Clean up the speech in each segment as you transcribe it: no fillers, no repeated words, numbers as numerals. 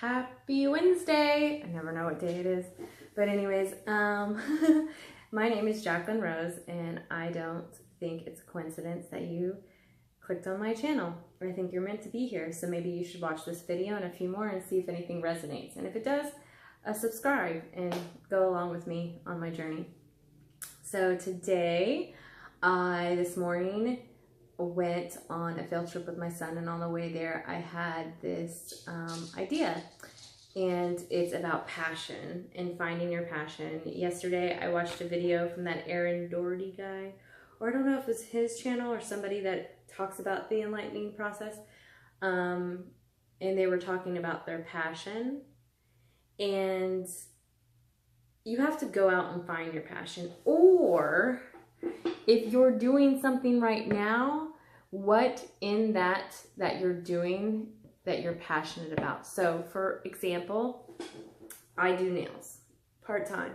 Happy Wednesday! I never know what day it is. But anyways, my name is Jacqueline Rose, and I don't think it's a coincidence that you clicked on my channel. I think you're meant to be here, so maybe you should watch this video and a few more and see if anything resonates. And if it does, subscribe and go along with me on my journey. So today, this morning, went on a field trip with my son, and on the way there I had this idea, and it's about passion and finding your passion. Yesterday I watched a video from that Aaron Doherty guy, or I don't know if it's his channel or somebody that talks about the enlightening process, and they were talking about their passion, and you have to go out and find your passion. Or if you're doing something right now, what in that you're doing that you're passionate about? So for example, I do nails part-time,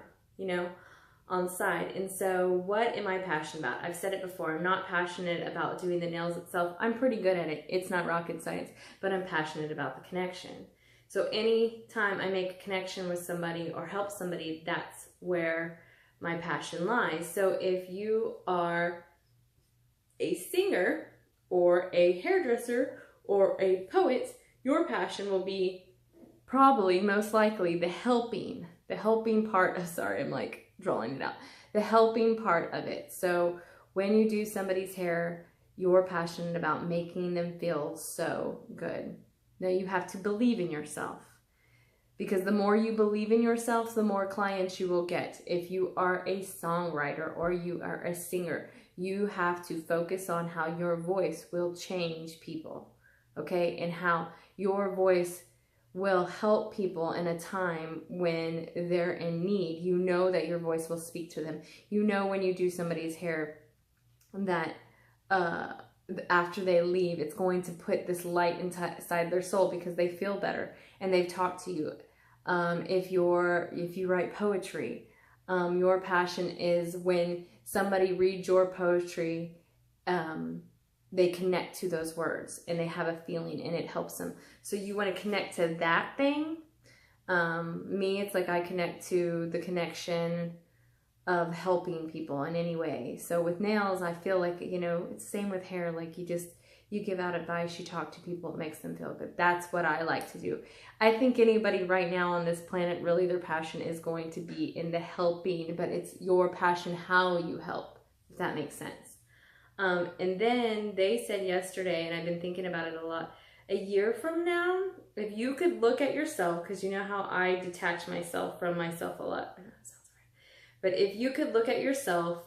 on the side. And so what am I passionate about? I've said it before, I'm not passionate about doing the nails itself. I'm pretty good at it. It's not rocket science, but I'm passionate about the connection. So anytime I make a connection with somebody or help somebody, that's where my passion lies. So if you are a singer or a hairdresser or a poet, your passion will be probably most likely the helping part of, sorry, I'm like drawing it out, the helping part of it. So when you do somebody's hair, you're passionate about making them feel so good. Now you have to believe in yourself, because the more you believe in yourself, the more clients you will get. If you are a songwriter or you are a singer, you have to focus on how your voice will change people, okay? And how your voice will help people in a time when they're in need. You know that your voice will speak to them. You know when you do somebody's hair that after they leave, it's going to put this light inside their soul because they feel better and they've talked to you. If you write poetry, your passion is when somebody reads your poetry, they connect to those words and they have a feeling and it helps them. So you want to connect to that thing. Me, it's like I connect to the connection of helping people in any way. So with nails, I feel like, it's the same with hair. Like you give out advice, you talk to people, it makes them feel good. That's what I like to do. I think anybody right now on this planet, really their passion is going to be in the helping, but it's your passion how you help, if that makes sense. And then they said yesterday, and I've been thinking about it a lot, a year from now, if you could look at yourself, because you know how I detach myself from myself a lot. I know that sounds right. But if you could look at yourself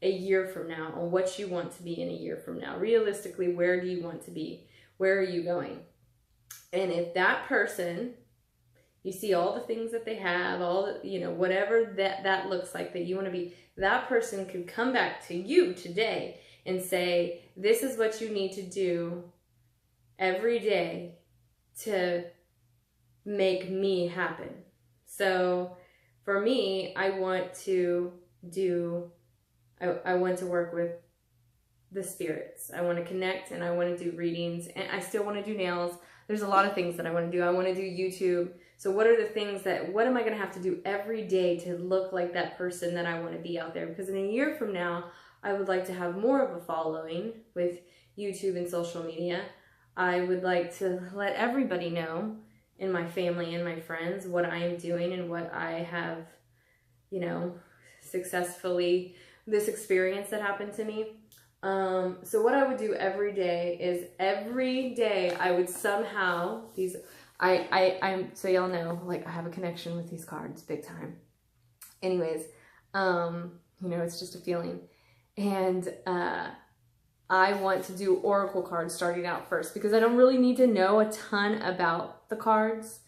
a year from now on what you want to be in a year from now, realistically, where do you want to be? Where are you going? And if that person, you see all the things that they have, all the, whatever that looks like that you want to be, that person could come back to you today and say, this is what you need to do every day to make me happen. So for me, I want to work with the spirits. I want to connect, and I want to do readings, and I still want to do nails. There's a lot of things that I want to do. I want to do YouTube. So what are the things what am I going to have to do every day to look like that person that I want to be out there? Because in a year from now, I would like to have more of a following with YouTube and social media. I would like to let everybody know in my family and my friends what I am doing and what I have, successfully, this experience that happened to me. So what I would do every day is I would somehow, I'm so y'all know, like I have a connection with these cards big time. Anyways, it's just a feeling. And I want to do oracle cards starting out first, because I don't really need to know a ton about the cards.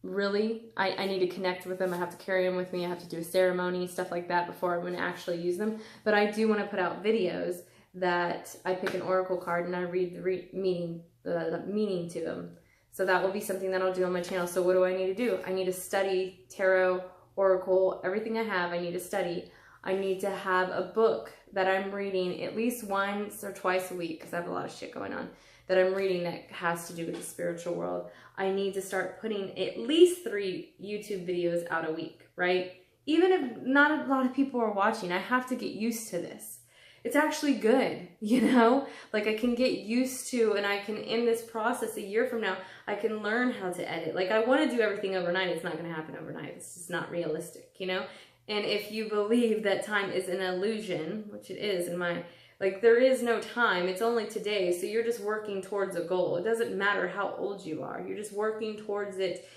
Really, I need to connect with them. I have to carry them with me. I have to do a ceremony, stuff like that before I'm going to actually use them. But I do want to put out videos that I pick an oracle card and I read the meaning to them. So that will be something that I'll do on my channel. So what do I need to do? I need to study tarot, oracle, everything I have. I need to study. I need to have a book that I'm reading at least once or twice a week, because I have a lot of shit going on, that I'm reading that has to do with the spiritual world. I need to start putting at least 3 YouTube videos out a week, right? Even if not a lot of people are watching, I have to get used to this. It's actually good, you know? Like I can get used to, and I can, in this process a year from now, I can learn how to edit. Like I want to do everything overnight. It's not going to happen overnight. It's just not realistic, you know? And if you believe that time is an illusion, which it is in my, like there is no time, it's only today. So you're just working towards a goal. It doesn't matter how old you are. You're just working towards it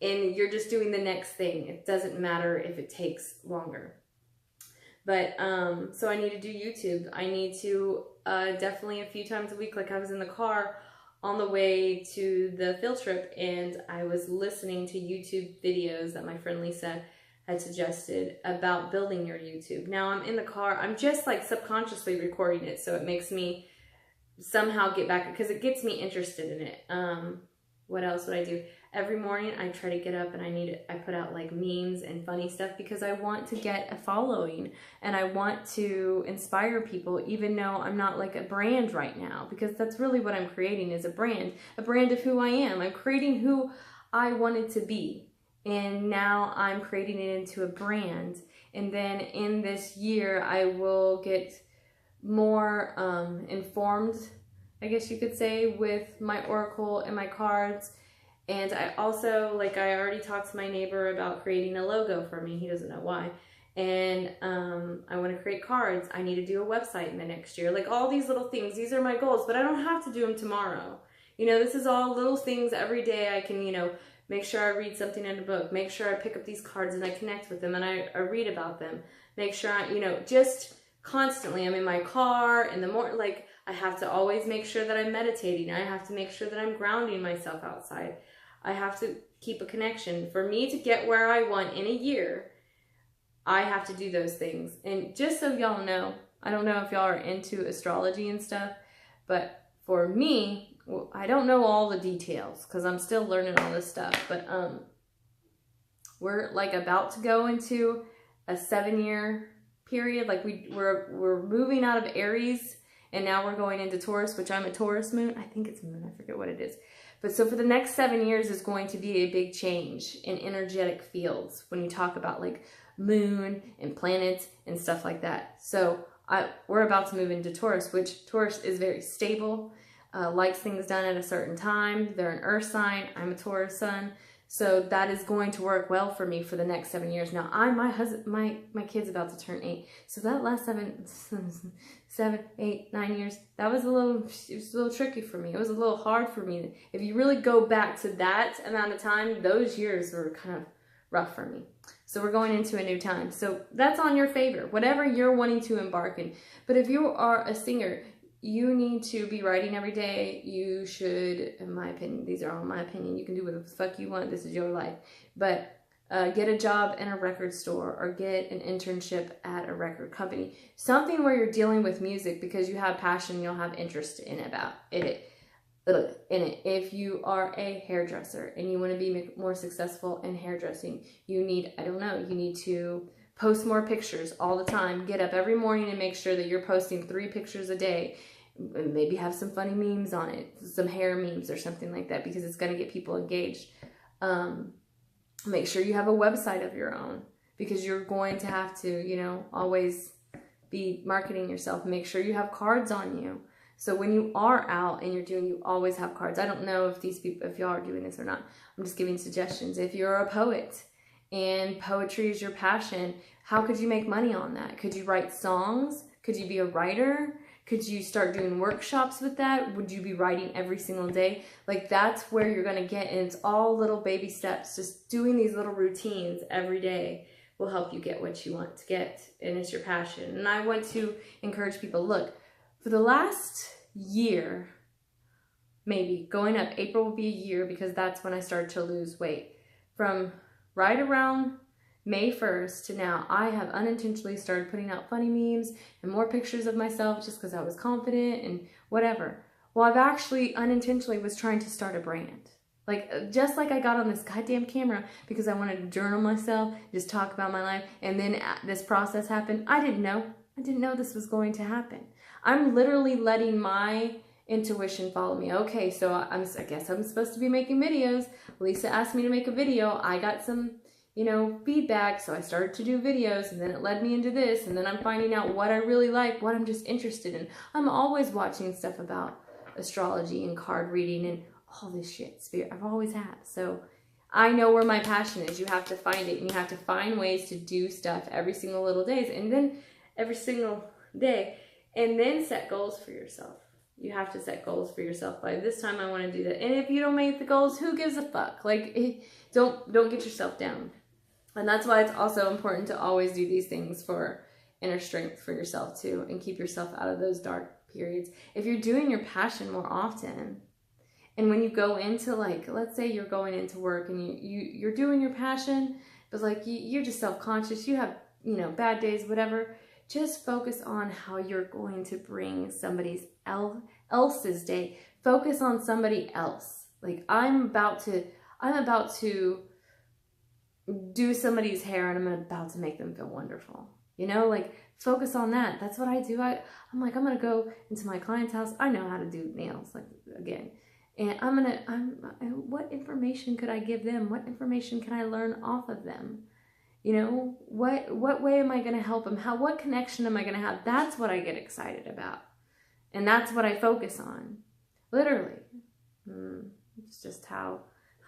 and you're just doing the next thing. It doesn't matter if it takes longer. But, so I need to do YouTube. I need to, definitely a few times a week, like I was in the car on the way to the field trip and I was listening to YouTube videos that my friend Lisa had suggested about building your YouTube. Now I'm in the car, I'm just like subconsciously recording it. So it makes me somehow get back, because it gets me interested in it. What else would I do? Every morning I try to get up and I put out like memes and funny stuff because I want to get a following and I want to inspire people, even though I'm not like a brand right now, because that's really what I'm creating is a brand of who I am. I'm creating who I wanted to be. And now I'm creating it into a brand. And then in this year, I will get more informed, I guess you could say, with my oracle and my cards. And I also, like I already talked to my neighbor about creating a logo for me. He doesn't know why. And I want to create cards. I need to do a website in the next year. Like all these little things, these are my goals, but I don't have to do them tomorrow. You know, this is all little things every day. I can, you know, make sure I read something in a book. Make sure I pick up these cards and I connect with them and I read about them. Make sure I, you know, just constantly, I'm in my car and the more, like, I have to always make sure that I'm meditating. I have to make sure that I'm grounding myself outside. I have to keep a connection. For me to get where I want in a year, I have to do those things. And just so y'all know, I don't know if y'all are into astrology and stuff, but for me, well, I don't know all the details because I'm still learning all this stuff, but we're like about to go into a 7-year period. Like we're moving out of Aries and now we're going into Taurus, which I'm a Taurus moon. I think it's moon. I forget what it is. But so for the next 7 years is going to be a big change in energetic fields when you talk about like moon and planets and stuff like that. So we're about to move into Taurus, which Taurus is very stable. Likes things done at a certain time. They're an earth sign. I'm a Taurus sun. So that is going to work well for me for the next 7 years. Now my kid's about to turn 8. So that last 7, 8, 9 years, it was a little tricky for me. It was a little hard for me. If you really go back to that amount of time, those years were kind of rough for me. So we're going into a new time. So that's on your favor, whatever you're wanting to embark in. But if you are a singer, you need to be writing every day. You should, in my opinion, these are all my opinion. You can do what the fuck you want. This is your life. But get a job in a record store or get an internship at a record company. Something where you're dealing with music because you have passion, you'll have interest in it. If you are a hairdresser and you want to be more successful in hairdressing, you need, I don't know, you need to post more pictures all the time. Get up every morning and make sure that you're posting 3 pictures a day. Maybe have some funny memes on it, some hair memes or something like that, because it's going to get people engaged. Make sure you have a website of your own, because you're going to have to, you know, always be marketing yourself. Make sure you have cards on you. So when you are out and you always have cards. I don't know if y'all are doing this or not. I'm just giving suggestions. If you're a poet and poetry is your passion, how could you make money on that? Could you write songs? Could you be a writer? Could you start doing workshops with that? Would you be writing every single day? Like, that's where you're going to get, and it's all little baby steps. Just doing these little routines every day will help you get what you want to get, and it's your passion. And I want to encourage people, look, for the last year, maybe going up, April will be a year, because that's when I started to lose weight. From right around May 1st to now, I have unintentionally started putting out funny memes and more pictures of myself just because I was confident and whatever. Well, I've actually unintentionally was trying to start a brand. Like, just like I got on this goddamn camera because I wanted to journal myself, just talk about my life, and then this process happened. I didn't know this was going to happen. I'm literally letting my intuition, follow me. Okay, so I guess I'm supposed to be making videos. Lisa asked me to make a video. I got some, you know, feedback, so I started to do videos, and then it led me into this, and then I'm finding out what I really like, what I'm just interested in. I'm always watching stuff about astrology and card reading and all this shit. Spirit, I've always had. So I know where my passion is. You have to find it, and you have to find ways to do stuff every single little day, and then every single day, and then set goals for yourself. You have to set goals for yourself. By this time, I want to do that. And if you don't make the goals, who gives a fuck? Like, don't get yourself down. And that's why it's also important to always do these things for inner strength for yourself too, and keep yourself out of those dark periods. If you're doing your passion more often, and when you go into, like, let's say you're going into work and you're doing your passion, but like you're just self-conscious, you have, you know, bad days, whatever, just focus on how you're going to bring somebody else's day. Focus on somebody else. Like, I'm about to do somebody's hair, and I'm about to make them feel wonderful. You know, like, focus on that. That's what I do. I'm like, I'm going to go into my client's house. I know how to do nails, like, again. And what information could I give them? What information can I learn off of them? You know, what way am I going to help them? What connection am I going to have? That's what I get excited about. And that's what I focus on. Literally. It's just how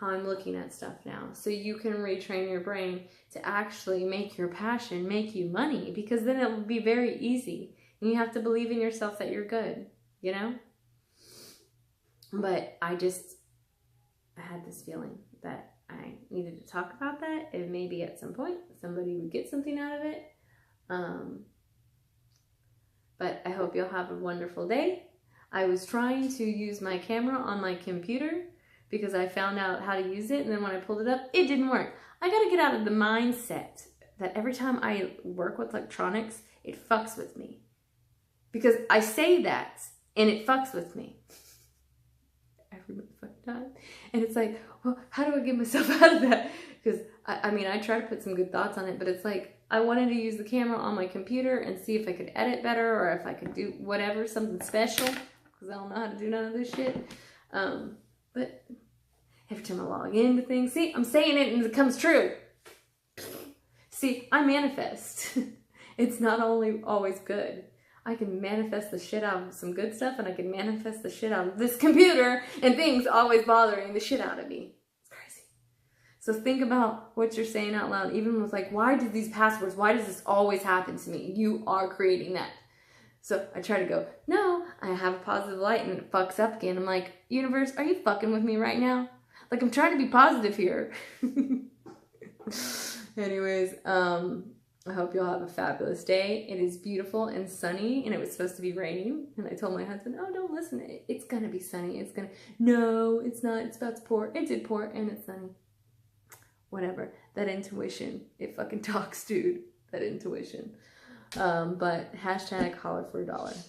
I'm looking at stuff now. So you can retrain your brain to actually make your passion make you money, because then it will be very easy. And you have to believe in yourself that you're good, you know? But I had this feeling that I needed to talk about that, and maybe at some point somebody would get something out of it. But I hope you'll have a wonderful day. I was trying to use my camera on my computer because I found out how to use it, and then when I pulled it up, it didn't work. I got to get out of the mindset that every time I work with electronics, it fucks with me. Because I say that, and it fucks with me. Every motherfucking time. And it's like, well, how do I get myself out of that? Because, I mean, I try to put some good thoughts on it, but it's like, I wanted to use the camera on my computer and see if I could edit better, or if I could do whatever, something special, because I don't know how to do none of this shit. But every time I log into things, see, I'm saying it and it comes true. See, I manifest. It's not only always good. I can manifest the shit out of some good stuff, and I can manifest the shit out of this computer and things always bothering the shit out of me. It's crazy. So think about what you're saying out loud, even with like, why do these passwords, why does this always happen to me? You are creating that. So I try to go, no, I have a positive light, and it fucks up again. I'm like, universe, are you fucking with me right now? Like, I'm trying to be positive here. Anyways, I hope you'll have a fabulous day. It is beautiful and sunny, and it was supposed to be raining. And I told my husband, oh, don't listen. It's going to be sunny. No, it's not. It's about to pour. It did pour, and it's sunny. Whatever. That intuition. It fucking talks, dude. That intuition. But hashtag holler for $1.